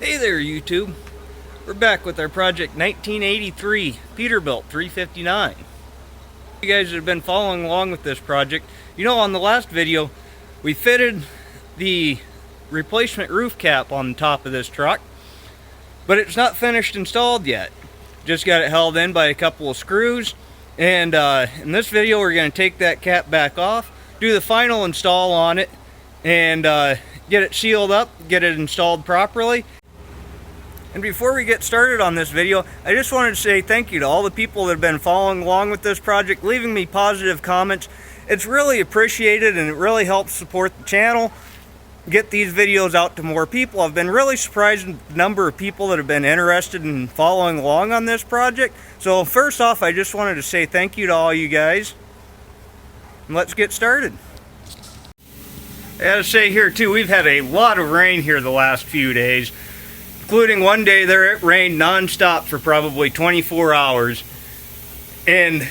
Hey there, YouTube. We're back with our project 1983 Peterbilt 359. You guys that have been following along with this project, you know, on the last video we fitted the replacement roof cap on the top of this truck, but it's not finished installed yet. Just got it held in by a couple of screws, and in this video we're going to take that cap back off, do the final install on it, and get it sealed up, get it installed properly. And before we get started on this video, I just wanted to say thank you to all the people that have been following along with this project, leaving me positive comments. It's really appreciated and it really helps support the channel, get these videos out to more people. I've been really surprised at the number of people that have been interested in following along on this project. So first off, I just wanted to say thank you to all you guys. And let's get started. I gotta say here too, we've had a lot of rain here the last few days. Including one day there it rained non-stop for probably 24 hours. And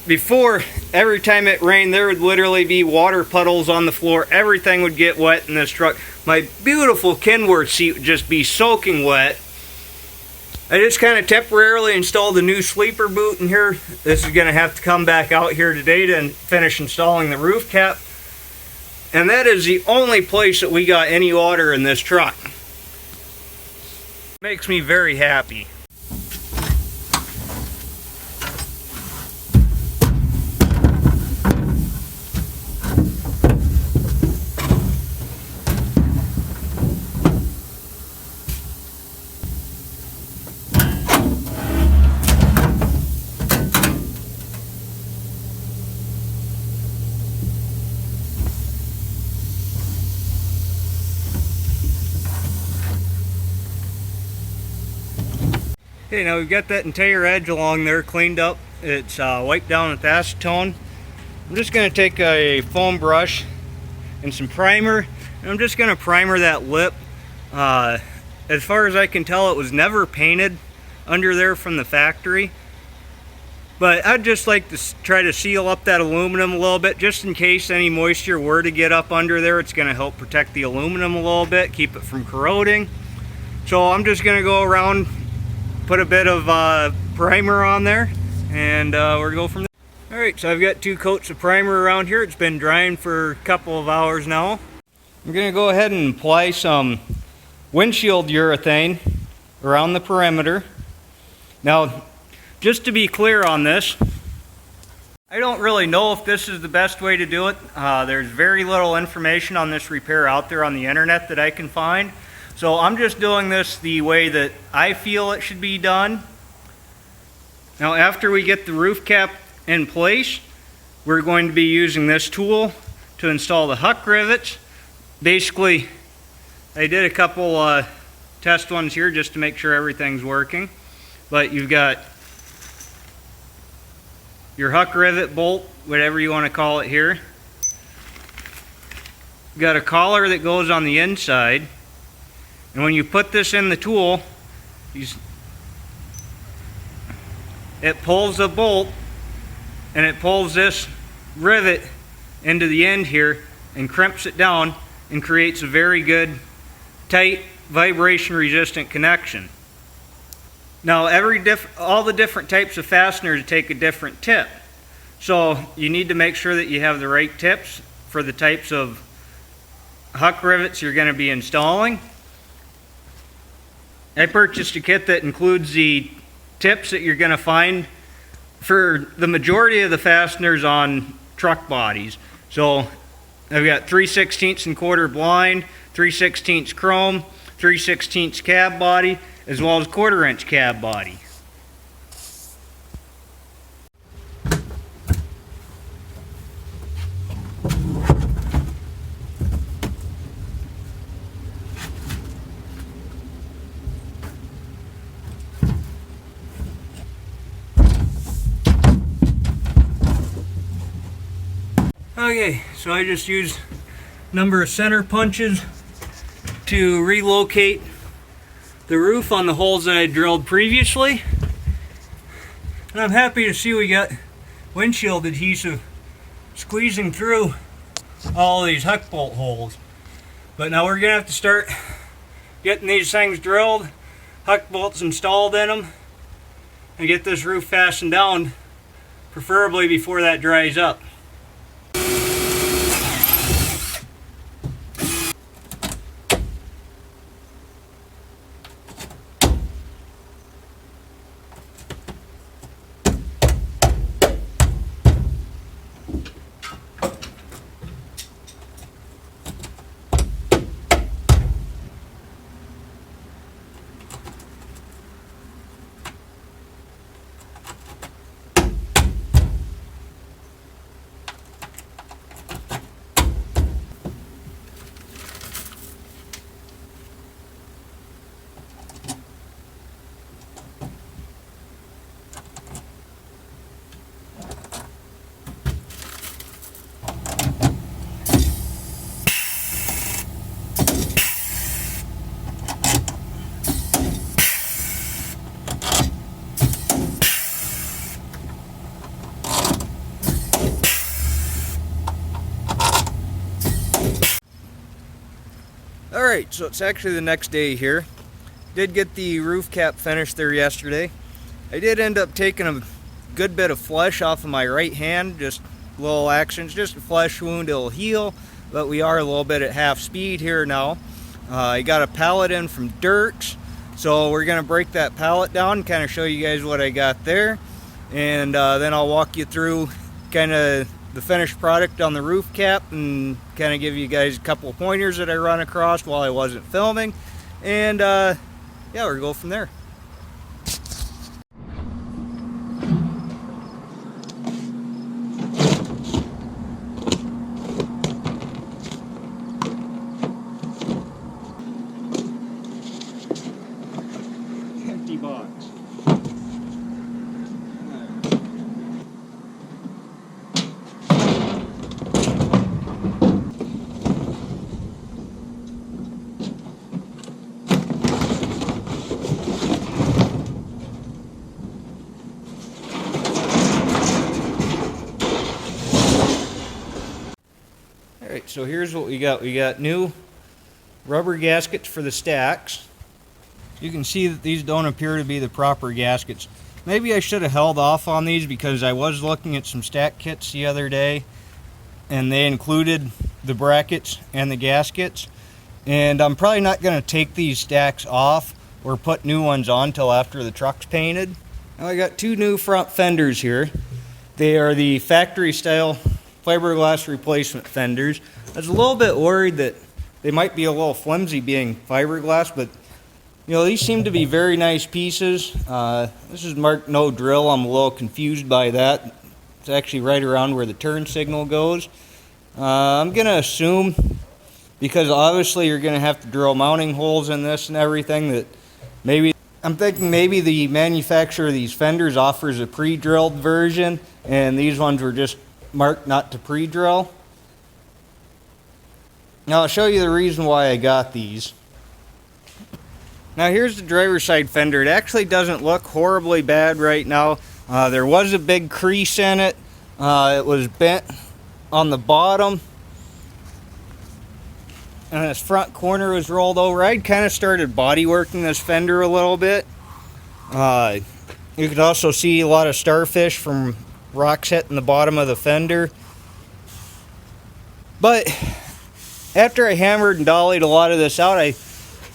before, every time it rained there would literally be water puddles on the floor. Everything would get wet in this truck. My beautiful Kenworth seat would just be soaking wet. I just kind of temporarily installed a new sleeper boot in here. This is going to have to come back out here today to finish installing the roof cap. And that is the only place that we got any water in this truck. Makes me very happy. Okay, now we've got that entire edge along there cleaned up. It's wiped down with acetone. I'm just going to take a foam brush and some primer, and I'm just going to primer that lip. As far as I can tell, it was never painted under there from the factory. But I'd just like to try to seal up that aluminum a little bit, just in case any moisture were to get up under there. It's going to help protect the aluminum a little bit, keep it from corroding. So I'm just going to go around, put a bit of primer on there, and we'll go from there. Alright, so I've got 2 coats of primer around here. It's been drying for a couple of hours now. I'm going to go ahead and apply some windshield urethane around the perimeter. Now, just to be clear on this, I don't really know if this is the best way to do it. There's very little information on this repair out there on the internet that I can find. So I'm just doing this the way that I feel it should be done. Now after we get the roof cap in place, we're going to be using this tool to install the huck rivets. Basically, I did a couple test ones here just to make sure everything's working. But you've got your huck rivet bolt, whatever you want to call it here. You've got a collar that goes on the inside. And when you put this in the tool, it pulls the bolt and it pulls this rivet into the end here and crimps it down and creates a very good, tight, vibration resistant connection. Now all the different types of fasteners take a different tip. So you need to make sure that you have the right tips for the types of huck rivets you're going to be installing. I purchased a kit that includes the tips that you're going to find for the majority of the fasteners on truck bodies. So I've got 3/16 1/4 blind, 3/16 chrome, 3/16 cab body, as well as 1/4 inch cab body. Okay, so I just used a number of center punches to relocate the roof on the holes that I drilled previously. And I'm happy to see we got windshield adhesive squeezing through all these huck bolt holes. But now we're going to have to start getting these things drilled, huck bolts installed in them, and get this roof fastened down, preferably before that dries up. Alright, so it's actually the next day here. Did get the roof cap finished there yesterday. I did end up taking a good bit of flesh off of my right hand, just little actions, just a flesh wound, it'll heal, but we are a little bit at half speed here now. I got a pallet in from Dirk's, so we're going to break that pallet down and kind of show you guys what I got there, and then I'll walk you through kind of the finished product on the roof cap and kind of give you guys a couple of pointers that I run across while I wasn't filming, and yeah, we'll go from there. Empty box. Alright, so here's what we got. We got new rubber gaskets for the stacks. You can see that these don't appear to be the proper gaskets. Maybe I should have held off on these because I was looking at some stack kits the other day and they included the brackets and the gaskets. And I'm probably not going to take these stacks off or put new ones on till after the truck's painted. Now I got two new front fenders here. They are the factory style fiberglass replacement fenders. I was a little bit worried that they might be a little flimsy being fiberglass, but you know, these seem to be very nice pieces. This is marked no drill. I'm a little confused by that. It's actually right around where the turn signal goes. I'm going to assume, because obviously you're going to have to drill mounting holes in this and everything, that maybe, I'm thinking maybe the manufacturer of these fenders offers a pre-drilled version and these ones were just marked not to pre-drill. Now I'll show you the reason why I got these. Now here's the driver's side fender. It actually doesn't look horribly bad right now. There was a big crease in it. It was bent on the bottom. And this front corner was rolled over. I'd kind of started body working this fender a little bit. You could also see a lot of starfish from rocks hitting the bottom of the fender. But after I hammered and dollied a lot of this out, I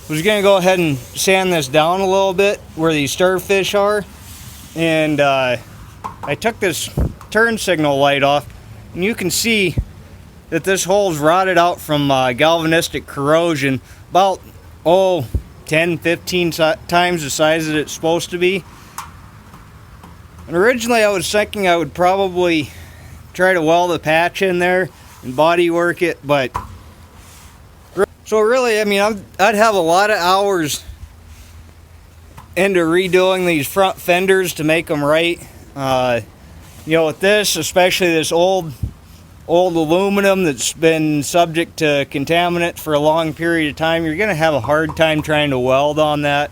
was going to go ahead and sand this down a little bit where these starfish are. And I took this turn signal light off, and you can see that this hole's rotted out from galvanistic corrosion, about 10-15 times the size that it's supposed to be. And originally I was thinking I would probably try to weld a patch in there and body work it, but so really, I mean, I'd have a lot of hours into redoing these front fenders to make them right. You know, with this, especially this old aluminum that's been subject to contaminant for a long period of time, you're going to have a hard time trying to weld on that.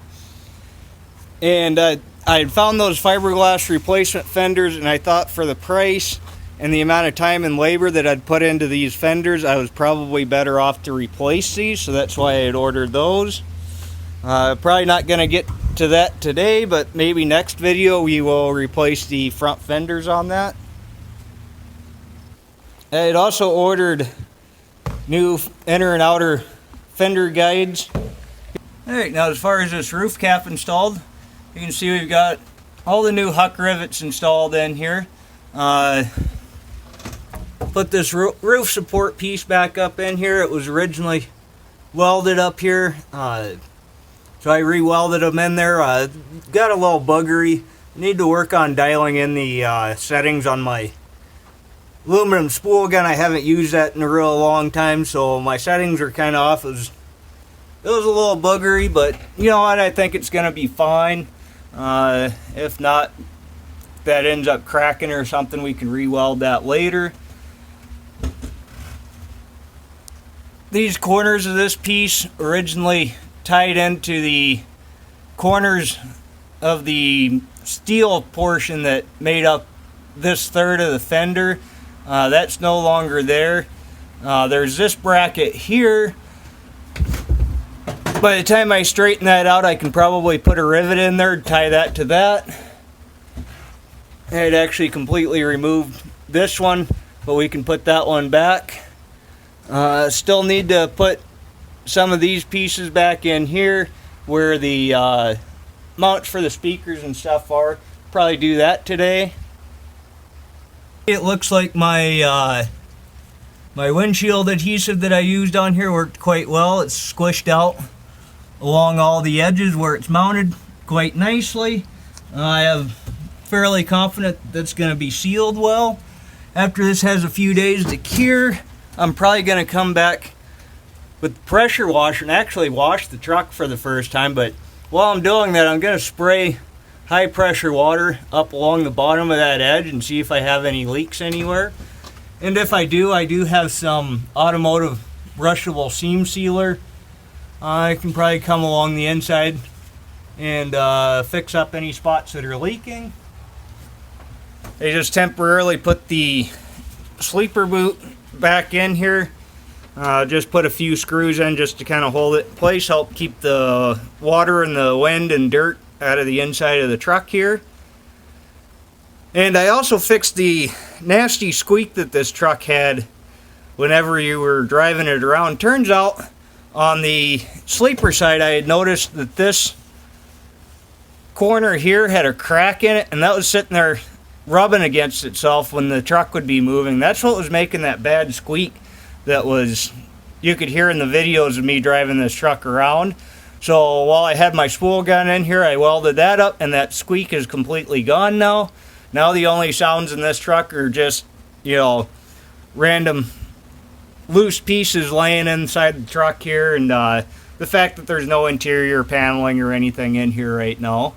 And I had found those fiberglass replacement fenders, and I thought for the price and the amount of time and labor that I'd put into these fenders, I was probably better off to replace these, so that's why I had ordered those. Probably not going to get to that today, but maybe next video we will replace the front fenders on that. I had also ordered new inner and outer fender guides. Alright, now as far as this roof cap installed, you can see we've got all the new huck rivets installed in here. Put this roof support piece back up in here. It was originally welded up here, so I re-welded them in there. Got a little buggery. Need to work on dialing in the settings on my aluminum spool gun. I haven't used that in a real long time, so my settings are kind of off. It was a little buggery, but you know what? I think it's going to be fine. If not, if that ends up cracking or something, we can re-weld that later. These corners of this piece originally tied into the corners of the steel portion that made up this third of the fender. That's no longer there. There's this bracket here. By the time I straighten that out, I can probably put a rivet in there, tie that to that. I'd actually completely removed this one, but we can put that one back. Still need to put some of these pieces back in here where the mounts for the speakers and stuff are. Probably do that today. It looks like my my windshield adhesive that I used on here worked quite well. It's squished out along all the edges where it's mounted quite nicely. I am fairly confident that's going to be sealed well. After this has a few days to cure, I'm probably going to come back with the pressure washer and actually wash the truck for the first time. But while I'm doing that, I'm going to spray high pressure water up along the bottom of that edge and see if I have any leaks anywhere. And if I do have some automotive brushable seam sealer. I can probably come along the inside and fix up any spots that are leaking. They just temporarily put the sleeper boot back in here. Just put a few screws in just to kind of hold it in place, help keep the water and the wind and dirt out of the inside of the truck here. And I also fixed the nasty squeak that this truck had whenever you were driving it around. Turns out on the sleeper side I had noticed that this corner here had a crack in it, and that was sitting there rubbing against itself when the truck would be moving. That's what was making that bad squeak that was you could hear in the videos of me driving this truck around. So while I had my spool gun in here, I welded that up, and that squeak is completely gone now. Now the only sounds in this truck are just, you know, random loose pieces laying inside the truck here, and the fact that there's no interior paneling or anything in here right now.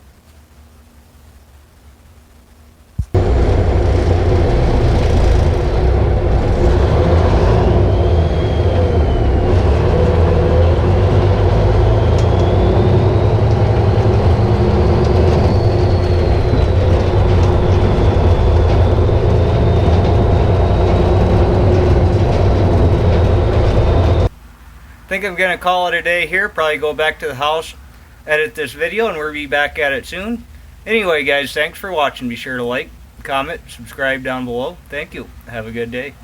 I think I'm going to call it a day here. Probably go back to the house, edit this video, and we'll be back at it soon. Anyway, guys, thanks for watching. Be sure to like, comment, subscribe down below. Thank you. Have a good day.